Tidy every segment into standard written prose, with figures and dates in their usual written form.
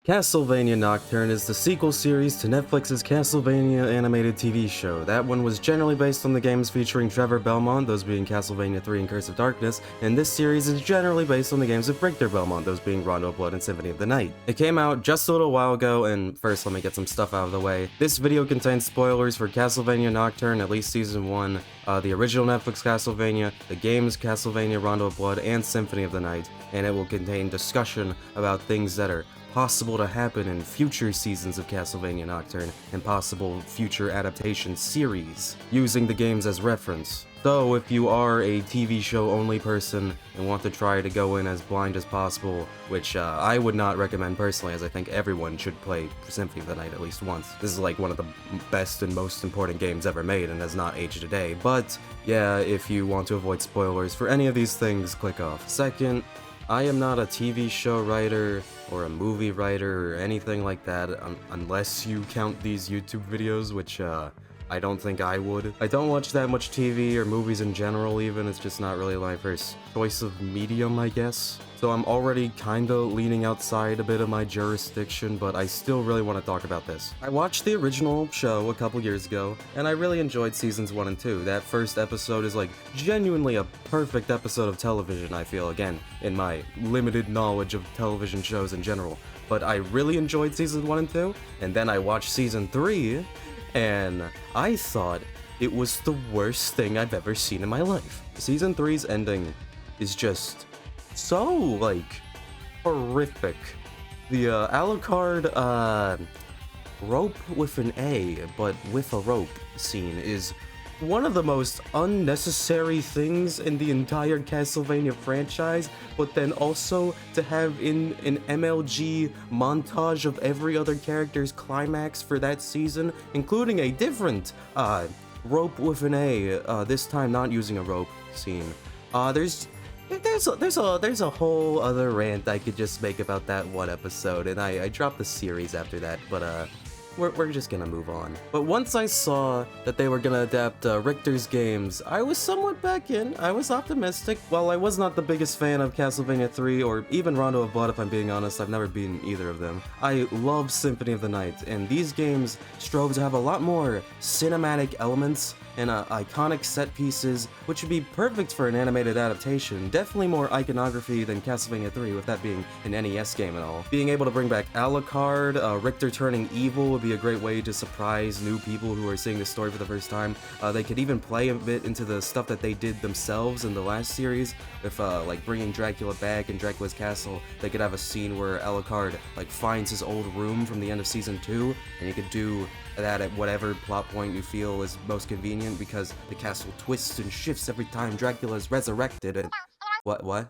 Castlevania Nocturne is the sequel series to Netflix's Castlevania animated TV show. That one was generally based on the games featuring Trevor Belmont, those being Castlevania 3 and Curse of Darkness, and this series is generally based on the games of Richter Belmont, those being Rondo of Blood and Symphony of the Night. It came out just a little while ago, and first let me get some stuff out of the way. This video contains spoilers for Castlevania Nocturne, at least Season 1, the original Netflix Castlevania, the games Castlevania Rondo of Blood, and Symphony of the Night, and it will contain discussion about things that are possible to happen in future seasons of Castlevania Nocturne and possible future adaptation series, using the games as reference. So if you are a TV show only person and want to try to go in as blind as possible, which I would not recommend personally, as I think everyone should play Symphony of the Night at least once. This is like one of the best and most important games ever made and has not aged a day. But yeah, if you want to avoid spoilers for any of these things, click off. Second, I am not a TV show writer or a movie writer or anything like that, unless you count these YouTube videos, which I don't think I would. I don't watch that much TV or movies in general even, it's just not really my first choice of medium, I guess. So I'm already kinda leaning outside a bit of my jurisdiction, but I still really want to talk about this. I watched the original show a couple years ago, and I really enjoyed seasons 1 and 2. That first episode is like genuinely a perfect episode of television, I feel, again, in my limited knowledge of television shows in general. But I really enjoyed seasons 1 and 2, and then I watched season 3, and I thought it was the worst thing I've ever seen in my life. Season 3's ending is just so, like, horrific. The Alucard, rope with an A, but with a rope scene is one of the most unnecessary things in the entire Castlevania franchise, but then also to have in an MLG montage of every other character's climax for that season, including a different rope with an A, this time not using a rope scene. There's a whole other rant I could just make about that one episode, and I dropped the series after that, but we're just gonna move on. But once I saw that they were gonna adapt Richter's games, I was somewhat back in. I was optimistic. While I was not the biggest fan of Castlevania 3 or even Rondo of Blood, if I'm being honest, I've never beaten either of them. I love Symphony of the Night, and these games strove to have a lot more cinematic elements and iconic set pieces, which would be perfect for an animated adaptation. Definitely more iconography than Castlevania 3, with that being an NES game and all. Being able to bring back Alucard, Richter turning evil would be a great way to surprise new people who are seeing the story for the first time. They could even play a bit into the stuff that they did themselves in the last series, with like bringing Dracula back in Dracula's castle. They could have a scene where Alucard like finds his old room from the end of season 2, and you could do that at whatever plot point you feel is most convenient, because the castle twists and shifts every time Dracula is resurrected and... What?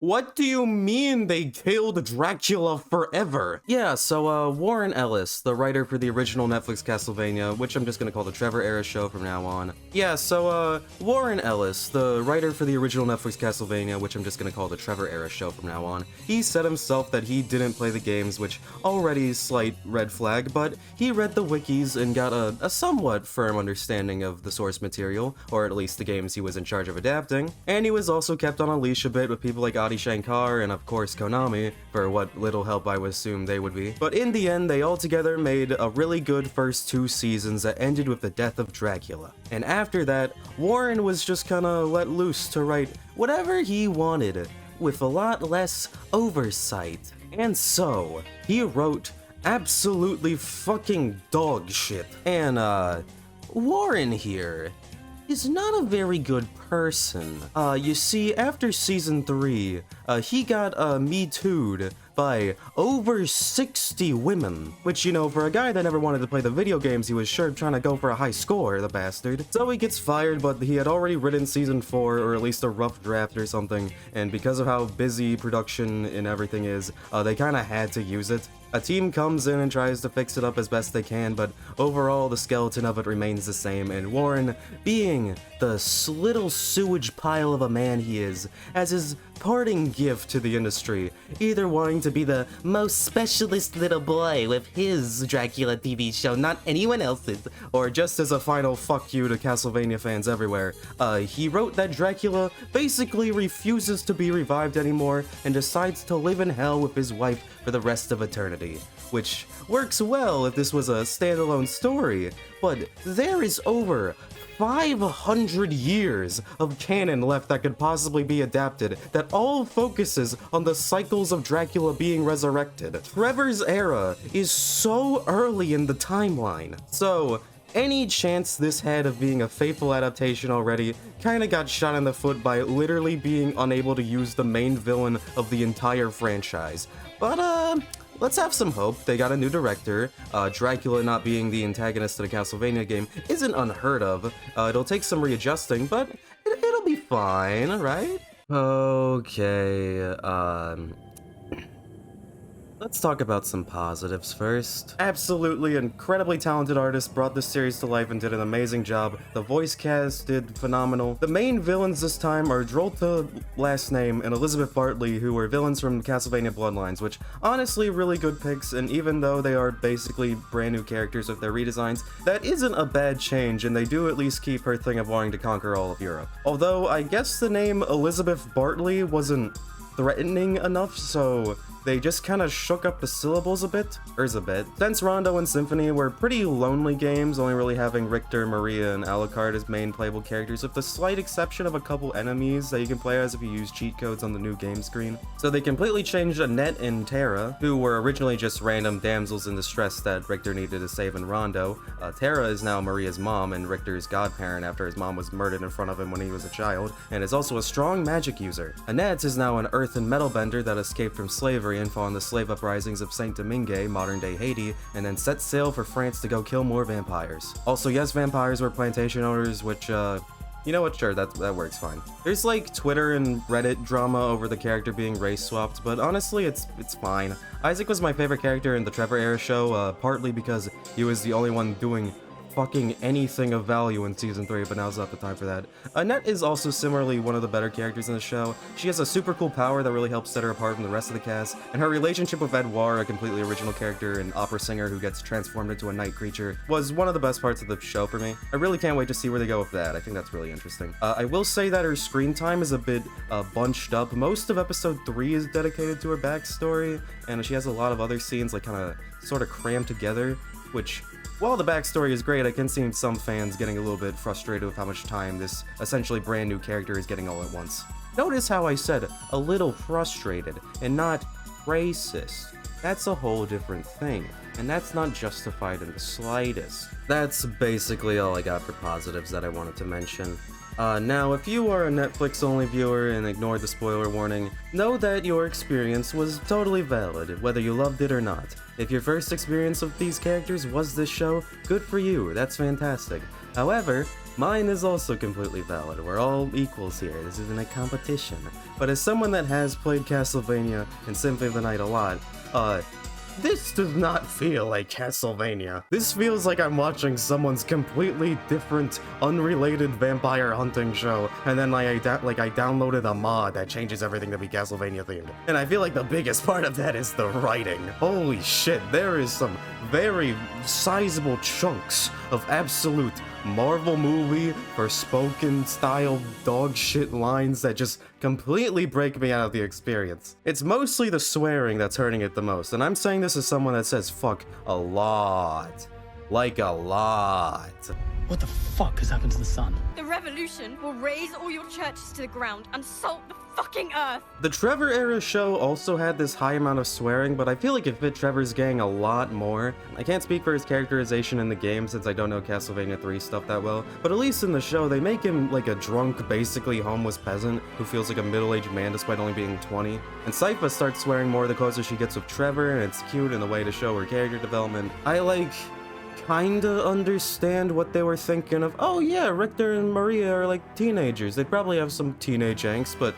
What do you mean they killed Dracula forever? Yeah, so Warren Ellis, the writer for the original Netflix Castlevania, which I'm just gonna call the Trevor era show from now on. Yeah, so Warren Ellis, the writer for the original Netflix Castlevania, which I'm just gonna call the Trevor era show from now on, he said himself that he didn't play the games, which already slight red flag, but he read the wikis and got a somewhat firm understanding of the source material, or at least the games he was in charge of adapting, and he was also kept on a leash a bit with people like Adi Shankar and of course Konami, for what little help I would assume they would be. But in the end, they all together made a really good first 2 seasons that ended with the death of Dracula. And after that, Warren was just kinda let loose to write whatever he wanted, with a lot less oversight. And so, he wrote absolutely fucking dog shit. And Warren here is not a very good person. You see, after season 3, he got Me Too'd by over 60 women, which, you know, for a guy that never wanted to play the video games, he was sure trying to go for a high score, the bastard. So he gets fired, but he had already written season 4, or at least a rough draft or something, and because of how busy production and everything is, they kinda had to use it. A team comes in and tries to fix it up as best they can, but overall the skeleton of it remains the same, and Warren, being the little sewage pile of a man he is, as his parting gift to the industry, either wanting to be the most specialist little boy with his Dracula TV show, not anyone else's, or just as a final fuck you to Castlevania fans everywhere. He wrote that Dracula basically refuses to be revived anymore and decides to live in hell with his wife for the rest of eternity, which works well if this was a standalone story, but there is over 500 years of canon left that could possibly be adapted that all focuses on the cycles of Dracula being resurrected. Trevor's era is so early in the timeline, so any chance this had of being a faithful adaptation already kinda got shot in the foot by literally being unable to use the main villain of the entire franchise. But let's have some hope. They got a new director. Dracula not being the antagonist in a Castlevania game isn't unheard of. It'll take some readjusting, but it'll be fine, right? Okay, let's talk about some positives first. Absolutely incredibly talented artist brought this series to life and did an amazing job. The voice cast did phenomenal. The main villains this time are Drolta, last name, and Elizabeth Bartley, who were villains from Castlevania Bloodlines, which honestly really good picks, and even though they are basically brand new characters with their redesigns, that isn't a bad change, and they do at least keep her thing of wanting to conquer all of Europe. Although I guess the name Elizabeth Bartley wasn't threatening enough, so they just kind of shook up the syllables a bit. Since Rondo and Symphony were pretty lonely games, only really having Richter, Maria, and Alucard as main playable characters, with the slight exception of a couple enemies that you can play as if you use cheat codes on the new game screen. So they completely changed Annette and Tara, who were originally just random damsels in distress that Richter needed to save in Rondo. Tara is now Maria's mom and Richter's godparent after his mom was murdered in front of him when he was a child, and is also a strong magic user. Annette is now an earth and metal bender that escaped from slavery and fought in the slave uprisings of Saint Domingue, modern-day Haiti, and then set sail for France to go kill more vampires. Also, yes, vampires were plantation owners, which, you know what, sure, that works fine. There's like Twitter and Reddit drama over the character being race swapped, but honestly, it's fine. Isaac was my favorite character in the Trevor era show, partly because he was the only one doing fucking anything of value in season 3, but now's not the time for that. Annette is also similarly one of the better characters in the show. She has a super cool power that really helps set her apart from the rest of the cast, and her relationship with Edouard, a completely original character and opera singer who gets transformed into a night creature, was one of the best parts of the show for me. I really can't wait to see where they go with that. I think that's really interesting. I will say that her screen time is a bit bunched up. Most of episode 3 is dedicated to her backstory, and she has a lot of other scenes like kind of sort of crammed together, which, while the backstory is great, I can see some fans getting a little bit frustrated with how much time this essentially brand new character is getting all at once. Notice how I said a little frustrated and not racist. That's a whole different thing, and that's not justified in the slightest. That's basically all I got for positives that I wanted to mention. Now, if you are a Netflix-only viewer and ignored the spoiler warning, know that your experience was totally valid, whether you loved it or not. If your first experience of these characters was this show, good for you, that's fantastic. However, mine is also completely valid. We're all equals here, this isn't a competition. But as someone that has played Castlevania and Symphony of the Night a lot, this does not feel like Castlevania. This feels like I'm watching someone's completely different, unrelated vampire hunting show, and then I downloaded a mod that changes everything to be Castlevania themed. And I feel like the biggest part of that is the writing. Holy shit, there is some very sizable chunks of absolute Marvel movie for spoken style dog shit lines that just completely break me out of the experience. It's mostly the swearing that's hurting it the most, and I'm saying this as someone that says fuck a lot. Like a lot. What the fuck has happened to the sun? The revolution will raise all your churches to the ground and salt the fucking earth. The Trevor era show also had this high amount of swearing, but I feel like it fit Trevor's gang a lot more. I can't speak for his characterization in the game since I don't know Castlevania 3 stuff that well, but at least in the show they make him like a drunk, basically homeless peasant who feels like a middle-aged man despite only being 20. And Sypha starts swearing more the closer she gets with Trevor, and it's cute in the way to show her character development. I kinda understand what they were thinking of. Oh yeah, Richter and Maria are like teenagers. They probably have some teenage angst, but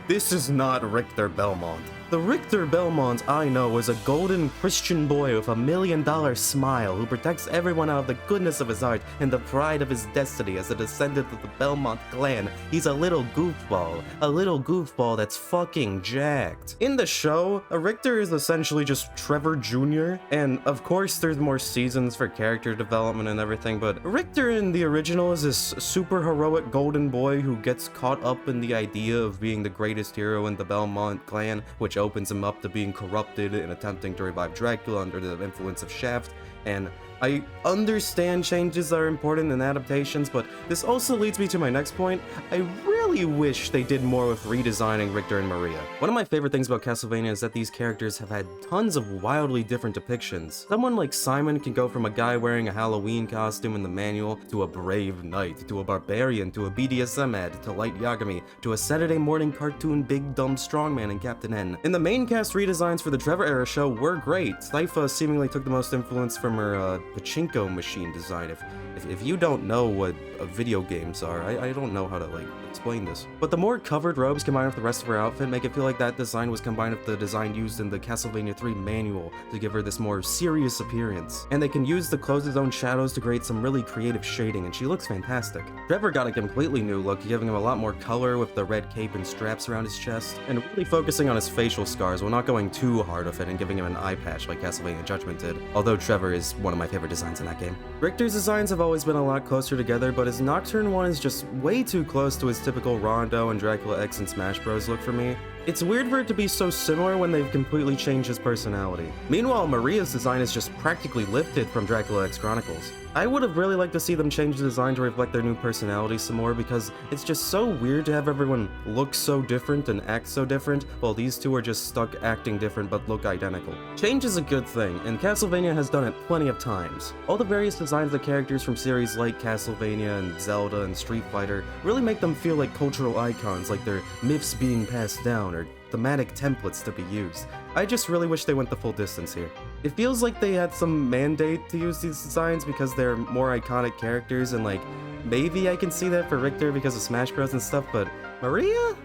this is not Richter Belmont. The Richter Belmont I know is a golden Christian boy with $1 million smile who protects everyone out of the goodness of his heart and the pride of his destiny as a descendant of the Belmont clan. He's a little goofball that's fucking jacked. In the show, a Richter is essentially just Trevor Jr., and of course there's more seasons for character development and everything, but Richter in the original is this super heroic golden boy who gets caught up in the idea of being the greatest hero in the Belmont clan, which opens him up to being corrupted and attempting to revive Dracula under the influence of Shaft. And I understand changes are important in adaptations, but this also leads me to my next point. I really wish they did more with redesigning Richter and Maria. One of my favorite things about Castlevania is that these characters have had tons of wildly different depictions. Someone like Simon can go from a guy wearing a Halloween costume in the manual, to a brave knight, to a barbarian, to a BDSM ad, to Light Yagami, to a Saturday morning cartoon Big Dumb Strongman in Captain N. And the main cast redesigns for the Trevor era show were great. Sypha seemingly took the most influence from her pachinko machine design. If you don't know what video games are, I don't know how to like explain this. But the more covered robes combined with the rest of her outfit make it feel like that design was combined with the design used in the Castlevania 3 manual to give her this more serious appearance. And they can use the clothes' own shadows to create some really creative shading, and she looks fantastic. Trevor got a completely new look, giving him a lot more color with the red cape and straps around his chest, and really focusing on his facial scars while not going too hard with it and giving him an eye patch like Castlevania Judgment did, although Trevor is one of my favorite designs in that game. Richter's designs have always been a lot closer together, but his Nocturne one is just way too close to his typical Rondo and Dracula X and Smash Bros look for me. It's weird for it to be so similar when they've completely changed his personality. Meanwhile, Maria's design is just practically lifted from Dracula X Chronicles. I would have really liked to see them change the design to reflect their new personality some more, because it's just so weird to have everyone look so different and act so different, while these two are just stuck acting different but look identical. Change is a good thing, and Castlevania has done it plenty of times. All the various designs of characters from series like Castlevania and Zelda and Street Fighter really make them feel like cultural icons, like they're myths being passed down or thematic templates to be used. I just really wish they went the full distance here. It feels like they had some mandate to use these designs because they're more iconic characters, and like, maybe I can see that for Richter because of Smash Bros and stuff, but Maria?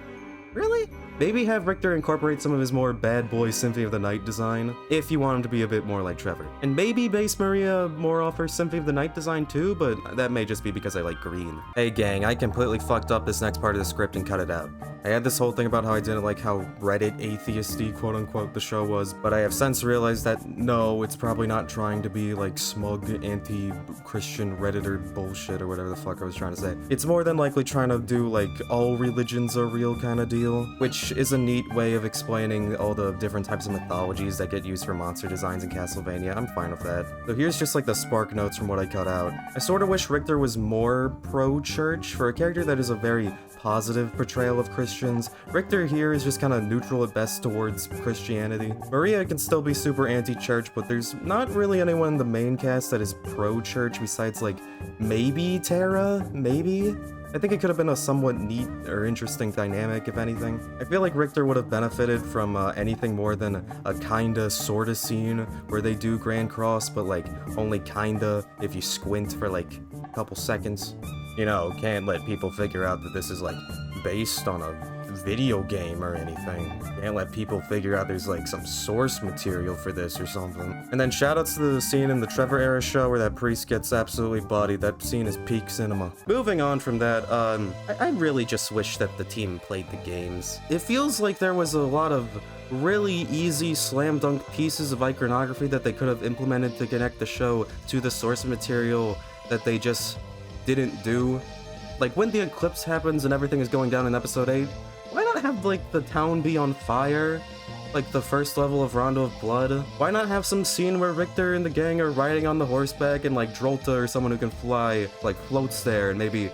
Really? Maybe have Richter incorporate some of his more bad boy Symphony of the Night design, if you want him to be a bit more like Trevor. And maybe base Maria more off her Symphony of the Night design too, but that may just be because I like green. Hey gang, I completely fucked up this next part of the script and cut it out. I had this whole thing about how I didn't like how Reddit atheisty quote unquote the show was, but I have since realized that no, it's probably not trying to be like smug anti-Christian Redditor bullshit or whatever the fuck I was trying to say. It's more than likely trying to do like all religions are real kind of deal, which is a neat way of explaining all the different types of mythologies that get used for monster designs in Castlevania. I'm fine with that. So here's just like the spark notes from what I cut out. I sort of wish Richter was more pro-church. For a character that is a very positive portrayal of Christians, Richter here is just kind of neutral at best towards Christianity. Maria can still be super anti-church, but there's not really anyone in the main cast that is pro-church besides like maybe Terra, maybe? I think it could have been a somewhat neat or interesting dynamic, if anything. I feel like Richter would have benefited from anything more than a kinda sorta scene where they do Grand Cross, but like only kinda if you squint for like a couple seconds. You know, can't let people figure out that this is like based on a video game or anything. Can't let people figure out there's like some source material for this or something. And then shoutouts to the scene in the Trevor era show where that priest gets absolutely bodied. That scene is peak cinema. Moving on from that, I really just wish that the team played the games. It feels like there was a lot of really easy slam dunk pieces of iconography that they could have implemented to connect the show to the source material that they just didn't do. Like when the eclipse happens and everything is going down in episode 8, why not have like the town be on fire? Like the first level of Rondo of Blood? Why not have some scene where Richter and the gang are riding on the horseback and like Drolta or someone who can fly like floats there, and maybe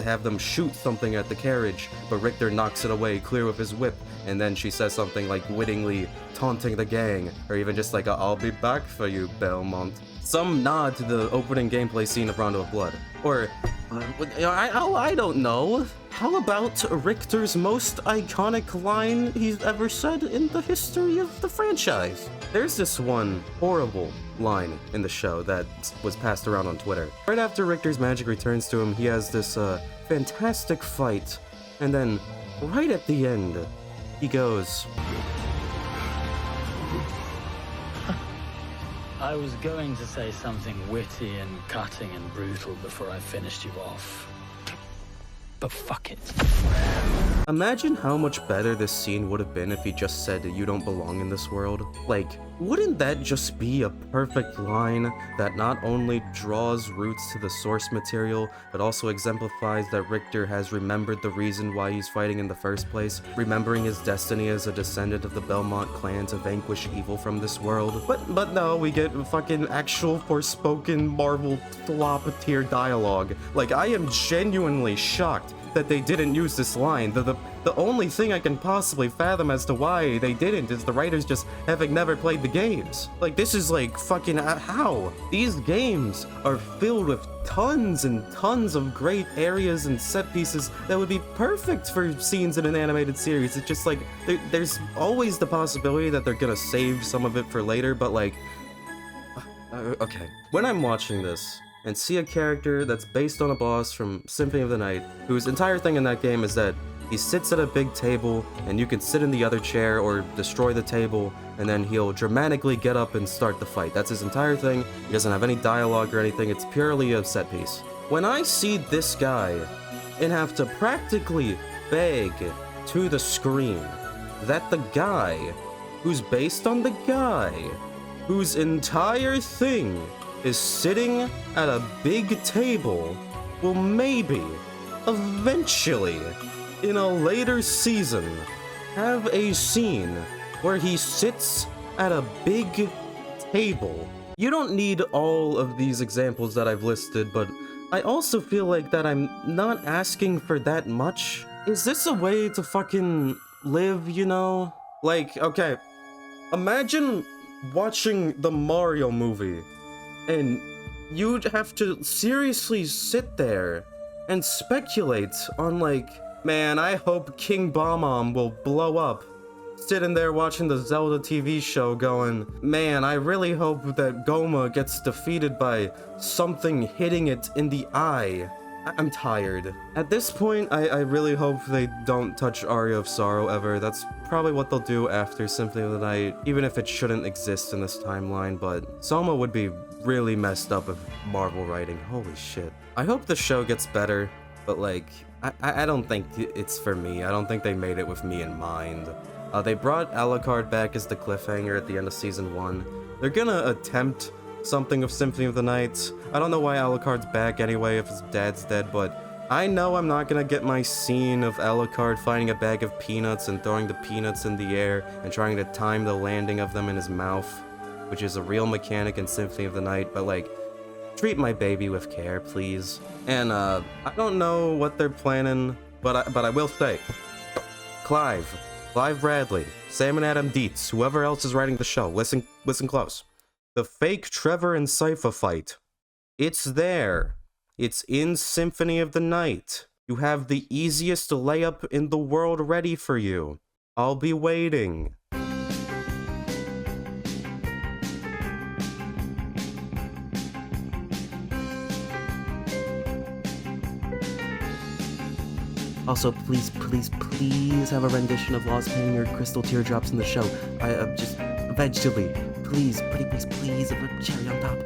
have them shoot something at the carriage, but Richter knocks it away clear with his whip, and then she says something like wittingly taunting the gang, or even just like a "I'll be back for you, Belmont." Some nod to the opening gameplay scene of Rondo of Blood. Or, I don't know. How about Richter's most iconic line he's ever said in the history of the franchise? There's this one horrible line in the show that was passed around on Twitter. Right after Richter's magic returns to him, he has this fantastic fight, and then right at the end, he goes, I was going to say something witty and cutting and brutal before I finished you off. But fuck it. Imagine how much better this scene would have been if he just said that you don't belong in this world. Like, wouldn't that just be a perfect line that not only draws roots to the source material, but also exemplifies that Richter has remembered the reason why he's fighting in the first place, remembering his destiny as a descendant of the Belmont clan to vanquish evil from this world. But no, we get fucking actual Forspoken Marvel flop-tier dialogue. Like, I am genuinely shocked that they didn't use this line. The only thing I can possibly fathom as to why they didn't is the writers just having never played the games. Like, this is like fucking how? These games are filled with tons and tons of great areas and set pieces that would be perfect for scenes in an animated series. It's just like, there's always the possibility that they're gonna save some of it for later, but like, okay. When I'm watching this, and see a character that's based on a boss from Symphony of the Night, whose entire thing in that game is that he sits at a big table, and you can sit in the other chair or destroy the table, and then he'll dramatically get up and start the fight. That's his entire thing. He doesn't have any dialogue or anything. It's purely a set piece. When I see this guy and have to practically beg to the screen that the guy who's based on the guy whose entire thing is sitting at a big table will maybe, eventually, in a later season, have a scene where he sits at a big table. You don't need all of these examples that I've listed, but I also feel like that I'm not asking for that much. Is this a way to fucking live, you know? Like, okay, imagine watching the Mario movie, and you'd have to seriously sit there and speculate on like, man, I hope King Bob-omb will blow up. Sitting there watching the Zelda TV show going, man, I really hope that Goma gets defeated by something hitting it in the eye. I'm tired. At this point, I really hope they don't touch Aria of Sorrow ever. That's probably what they'll do after Symphony of the Night, even if it shouldn't exist in this timeline, but Soma would be really messed up with Marvel writing. Holy shit. I hope the show gets better, but like, I don't think it's for me. I don't think they made it with me in mind. They brought Alucard back as the cliffhanger at the end of Season 1. They're gonna attempt something of Symphony of the Night. I don't know why Alucard's back anyway if his dad's dead, but I know I'm not gonna get my scene of Alucard finding a bag of peanuts and throwing the peanuts in the air and trying to time the landing of them in his mouth, which is a real mechanic in Symphony of the Night, but like, treat my baby with care, please. And I don't know what they're planning, but I will say, Clive Bradley, Sam and Adam Dietz, whoever else is writing the show, listen close. The fake Trevor and Sypha fight. It's there. It's in Symphony of the Night. You have the easiest layup in the world ready for you. I'll be waiting. Also, please have a rendition of Lost Pain or Crystal Teardrops in the show. Just eventually. Please, pretty please, a cherry on top.